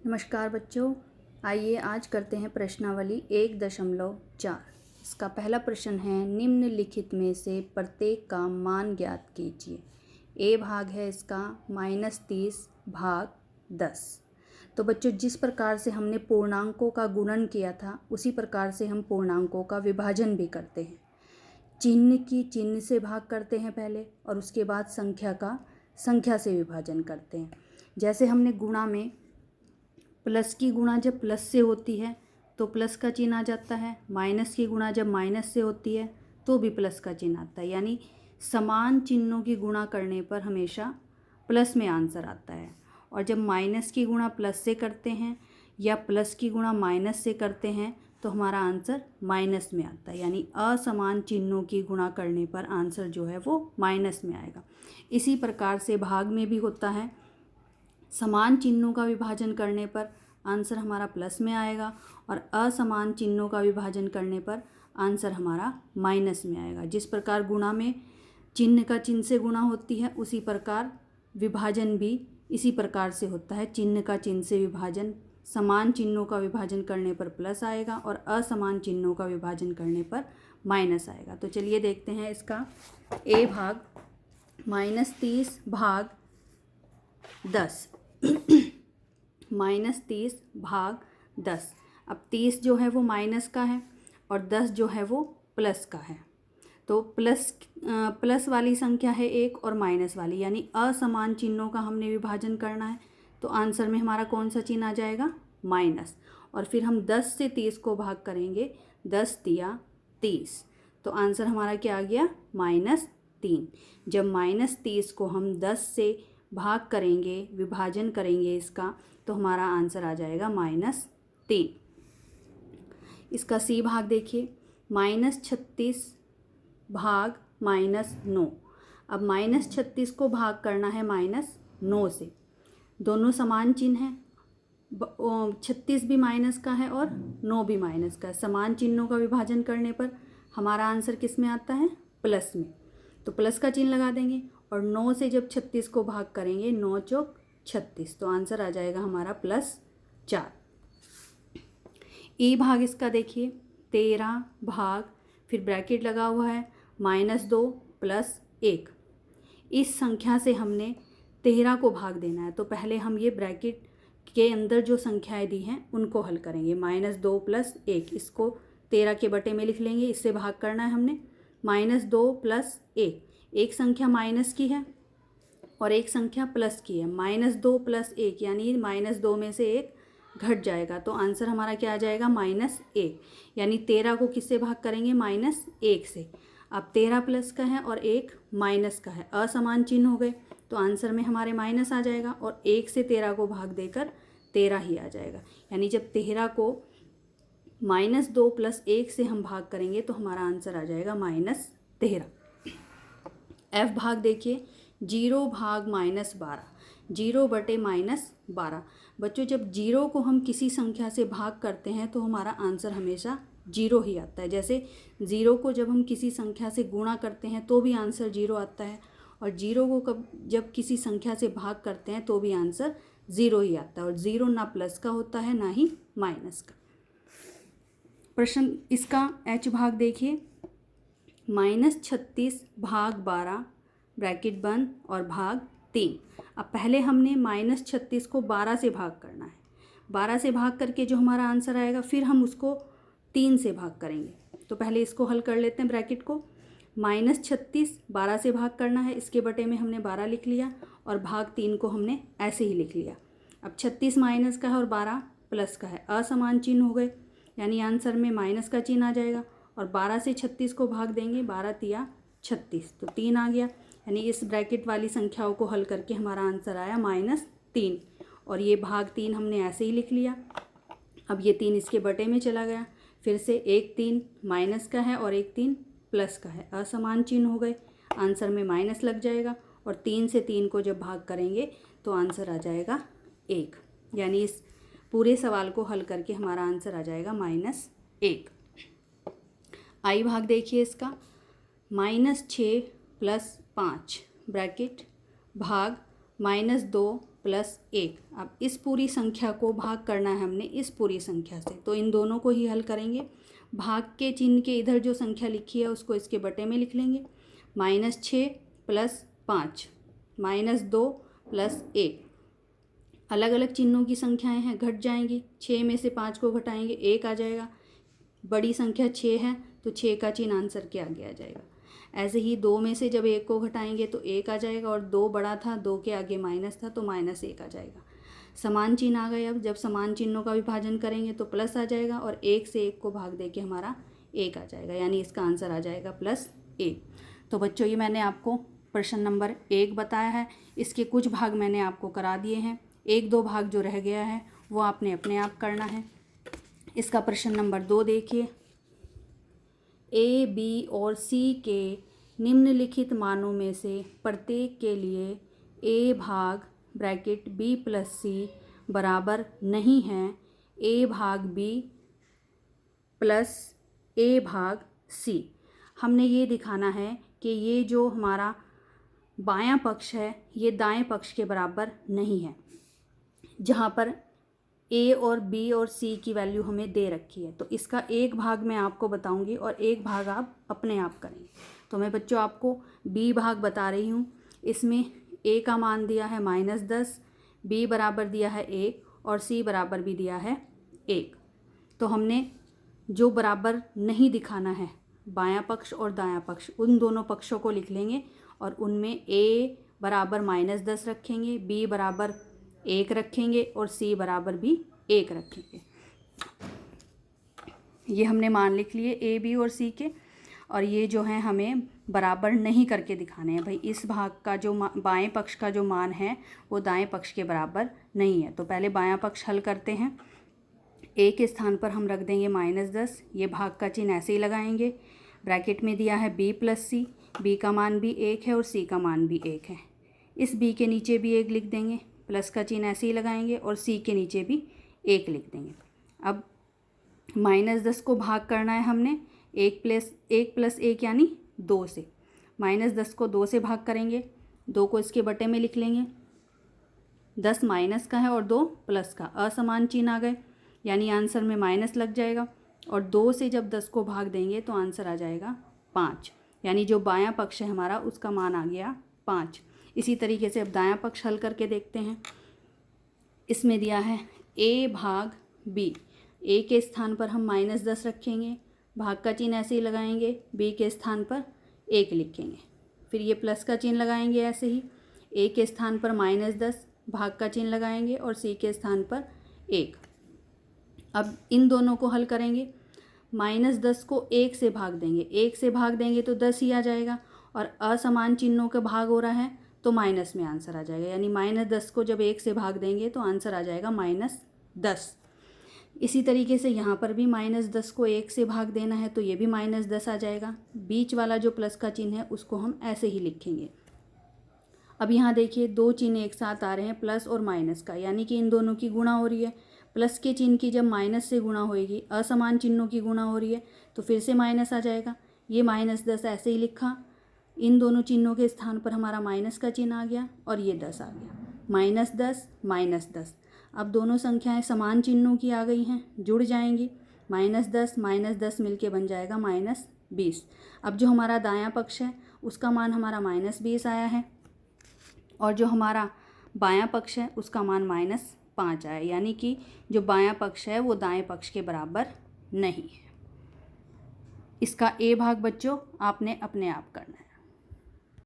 नमस्कार बच्चों, आइए आज करते हैं प्रश्नावली 1.4। इसका पहला प्रश्न है, निम्नलिखित में से प्रत्येक का मान ज्ञात कीजिए। ए भाग है इसका -30 भाग 10। तो बच्चों, जिस प्रकार से हमने पूर्णांकों का गुणन किया था उसी प्रकार से हम पूर्णांकों का विभाजन भी करते हैं। चिन्ह से भाग करते हैं पहले और उसके बाद संख्या से विभाजन करते हैं। जैसे हमने गुणा में प्लस की गुणा जब प्लस से होती है तो प्लस का चिन्ह आ जाता है, माइनस की गुणा जब माइनस से होती है तो भी प्लस का चिन्ह आता है। यानी समान चिन्हों की गुणा करने पर हमेशा प्लस में आंसर आता है। और जब माइनस की गुणा प्लस से करते हैं या प्लस की गुणा माइनस से करते हैं तो हमारा आंसर माइनस में आता है। यानी असमान चिन्हों की गुणा करने पर आंसर जो है वो माइनस में आएगा। इसी प्रकार से भाग में भी होता है, समान चिन्हों का विभाजन करने पर आंसर हमारा प्लस में आएगा और असमान चिन्हों का विभाजन करने पर आंसर हमारा माइनस में आएगा। जिस प्रकार गुणा में चिन्ह से गुणा होती है उसी प्रकार विभाजन भी इसी प्रकार से होता है। चिन्ह से विभाजन, समान चिन्हों का विभाजन करने पर प्लस आएगा और असमान चिन्हों का विभाजन करने पर माइनस आएगा। तो चलिए देखते हैं इसका ए भाग -30 भाग 10 -30 भाग 10। अब 30 जो है वो माइनस का है और 10 जो है वो प्लस का है। तो प्लस वाली संख्या है एक और माइनस वाली, यानी असमान चिन्हों का हमने विभाजन करना है। तो आंसर में हमारा कौन सा चिन्ह आ जाएगा? माइनस। और फिर हम 10 से 30 को भाग करेंगे, 10 तिया 30, तो आंसर हमारा क्या आ गया? -3। जब -30 को हम 10 से भाग करेंगे, विभाजन करेंगे इसका, तो हमारा आंसर आ जाएगा -3। इसका सी भाग देखिए, -36 भाग -9। अब -36 को भाग करना है -9 से। दोनों समान चिन्ह हैं, 36 भी माइनस का है और 9 भी माइनस का है। समान चिन्हों का विभाजन करने पर हमारा आंसर किस में आता है? प्लस में। तो प्लस का चिन्ह लगा देंगे और 9 से जब 36 को भाग करेंगे, 9 चौक 36, तो आंसर आ जाएगा हमारा +4। ई भाग इसका देखिए, 13 भाग, फिर ब्रैकेट लगा हुआ है -2 + 1। इस संख्या से हमने 13 को भाग देना है। तो पहले हम ये ब्रैकेट के अंदर जो संख्याएं दी हैं उनको हल करेंगे। -2 + 1, इसको 13 के बटे में लिख लेंगे, इससे भाग करना है हमने। -2 + 1, एक संख्या माइनस की है और एक संख्या प्लस की है। -2 + 1 यानी -2 में से 1 घट जाएगा, तो आंसर हमारा क्या आ जाएगा? -1। यानी 13 को किससे भाग करेंगे? -1 से। अब 13 प्लस का है और 1 माइनस का है, असमान चिन्ह हो गए, तो आंसर में हमारे माइनस आ जाएगा और 1 से 13 को भाग देकर 13 ही आ जाएगा। यानी जब 13 को -2 + 1 से हम भाग करेंगे तो हमारा आंसर आ जाएगा -13। एफ भाग देखिए, 0 भाग -12, 0 बटे -12। बच्चों, जब 0 को हम किसी संख्या से भाग करते हैं तो हमारा आंसर हमेशा 0 ही आता है। जैसे 0 को जब हम किसी संख्या से गुणा करते हैं तो भी आंसर 0 आता है, और 0 को जब किसी संख्या से भाग करते हैं तो भी आंसर 0 ही आता है। और 0 ना प्लस का होता है ना ही माइनस का। प्रश्न इसका एच भाग देखिए, -36 भाग 12, ब्रैकेट बंद, और भाग 3। अब पहले हमने -36 को 12 से भाग करना है। 12 से भाग करके जो हमारा आंसर आएगा फिर हम उसको 3 से भाग करेंगे। तो पहले इसको हल कर लेते हैं। ब्रैकेट को -36 12 से भाग करना है, इसके बटे में हमने 12 लिख लिया और भाग 3 को हमने ऐसे ही लिख लिया। अब 36 माइनस का है और 12 प्लस का है, असमान चिन्ह हो गए, यानी आंसर में माइनस का चिन्ह आ जाएगा। और 12 से 36 को भाग देंगे, 12 तिया 36, तो 3 आ गया। यानी इस ब्रैकेट वाली संख्याओं को हल करके हमारा आंसर आया -3, और ये भाग 3 हमने ऐसे ही लिख लिया। अब ये 3 इसके बटे में चला गया, फिर से 1 3 माइनस का है और 1 3 प्लस का है, असमान चिन्ह हो गए, आंसर में माइनस लग जाएगा। और 3 से 3 को जब भाग करेंगे तो आंसर आ जाएगा 1। यानी इस पूरे सवाल को हल करके हमारा आंसर आ जाएगा -1। आई भाग देखिए इसका, -6 + 5, ब्रैकेट, भाग -2 प्लस 1। अब इस पूरी संख्या को भाग करना है हमने इस पूरी संख्या से, तो इन दोनों को ही हल करेंगे। भाग के चिन्ह के इधर जो संख्या लिखी है उसको इसके बटे में लिख लेंगे। -6 प्लस 5 -2 प्लस 1। अलग अलग चिन्हों की संख्याएं हैं, घट जाएंगी। 6 में से 5 को घटाएंगे 1 आ जाएगा। बड़ी संख्या 6 है तो 6 का चिन्ह आंसर के आगे आ जाएगा। ऐसे ही 2 में से जब 1 को घटाएंगे तो 1 आ जाएगा, और 2 बड़ा था, 2 के आगे माइनस था तो -1 आ जाएगा। समान चिन्ह आ गए। अब जब समान चिन्हों का विभाजन करेंगे तो प्लस आ जाएगा, और 1 से 1 को भाग दे के हमारा 1 आ जाएगा, यानी इसका आंसर आ जाएगा +1। तो बच्चों ये मैंने आपको प्रश्न नंबर 1 बताया है। इसके कुछ भाग मैंने आपको करा दिए हैं, 1-2 भाग जो रह गया है वो आपने अपने आप करना है। इसका प्रश्न नंबर 2 देखिए। A, B और C के निम्नलिखित मानों में से प्रत्येक के लिए A भाग ब्रैकेट B + C बराबर नहीं है A भाग B प्लस A भाग C। हमने ये दिखाना है कि ये जो हमारा बायां पक्ष है ये दाएं पक्ष के बराबर नहीं है, जहाँ पर A और B और C की वैल्यू हमें दे रखी है। तो इसका एक भाग मैं आपको बताऊंगी और एक भाग आप अपने आप करेंगे। तो मैं बच्चों आपको B भाग बता रही हूँ। इसमें A का मान दिया है -10, B बराबर दिया है 1 और C बराबर भी दिया है 1। तो हमने जो बराबर नहीं दिखाना है, बायां पक्ष और दायां पक्ष, उन दोनों पक्षों को लिख लेंगे और उनमें A बराबर -10 रखेंगे, B बराबर 1 रखेंगे और C बराबर भी 1 रखेंगे। ये हमने मान लिख लिए A, B और C के। और ये जो है हमें बराबर नहीं करके दिखाने हैं। भाई इस भाग का जो बाएं पक्ष का जो मान है वो दाएं पक्ष के बराबर नहीं है। तो पहले बायां पक्ष हल करते हैं। A के स्थान पर हम रख देंगे -10। ये भाग का चिन्ह ऐसे ही लगाएंगे। ब्रैकेट में दिया है B + C। B का मान भी 1 है और C का मान भी 1 है। इस B के नीचे भी 1 लिख देंगे, प्लस का चिन्ह ऐसे ही लगाएंगे और C के नीचे भी 1 लिख देंगे। अब -10 को भाग करना है हमने 1 + 1 यानी 2 से। -10 को 2 से भाग करेंगे, 2 को इसके बटे में लिख लेंगे। 10 माइनस का है और 2 प्लस का, असमान चिन्ह आ गए, यानी आंसर में माइनस लग जाएगा। और 2 से जब 10 को भाग देंगे तो आंसर आ जाएगा 5, यानी जो बायां पक्ष है हमारा उसका मान आ गया 5। इसी तरीके से अब दायां पक्ष हल करके देखते हैं। इसमें दिया है A भाग B। A के स्थान पर हम -10 रखेंगे, भाग का चिन्ह ऐसे ही लगाएंगे, B के स्थान पर 1 लिखेंगे, फिर ये प्लस का चिन्ह लगाएंगे ऐसे ही। A के स्थान पर -10, भाग का चिन्ह लगाएंगे और C के स्थान पर 1। अब इन दोनों को हल करेंगे। -10 को 1 से भाग देंगे, 1 से भाग देंगे तो 10 ही आ जाएगा, और असमान चिन्हों का भाग हो रहा है तो माइनस में आंसर आ जाएगा, यानी -10 को जब 1 से भाग देंगे तो आंसर आ जाएगा -10। इसी तरीके से यहाँ पर भी -10 को 1 से भाग देना है तो ये भी -10 आ जाएगा। बीच वाला जो प्लस का चिन्ह है उसको हम ऐसे ही लिखेंगे। अब यहाँ देखिए 2 चिन्ह एक साथ आ रहे हैं, प्लस और माइनस का, यानी कि इन दोनों की गुणा हो रही है। प्लस के चिन्ह की जब माइनस से गुणा होएगी, असमान चिन्हों की गुणा हो रही है तो फिर से माइनस आ जाएगा। ये -10 ऐसे ही लिखा, इन दोनों चिन्हों के स्थान पर हमारा माइनस का चिन्ह आ गया और ये 10 आ गया। -10 -10। अब दोनों संख्याएं समान चिन्हों की आ गई हैं, जुड़ जाएंगी। -10 मिलके बन जाएगा -20। अब जो हमारा दायां पक्ष है उसका मान हमारा -20 आया है, और जो हमारा बायां पक्ष है उसका मान -5 आया, यानी कि जो बायां पक्ष है वो दाएं पक्ष के बराबर नहीं है। इसका A भाग बच्चों आपने अपने आप करना है।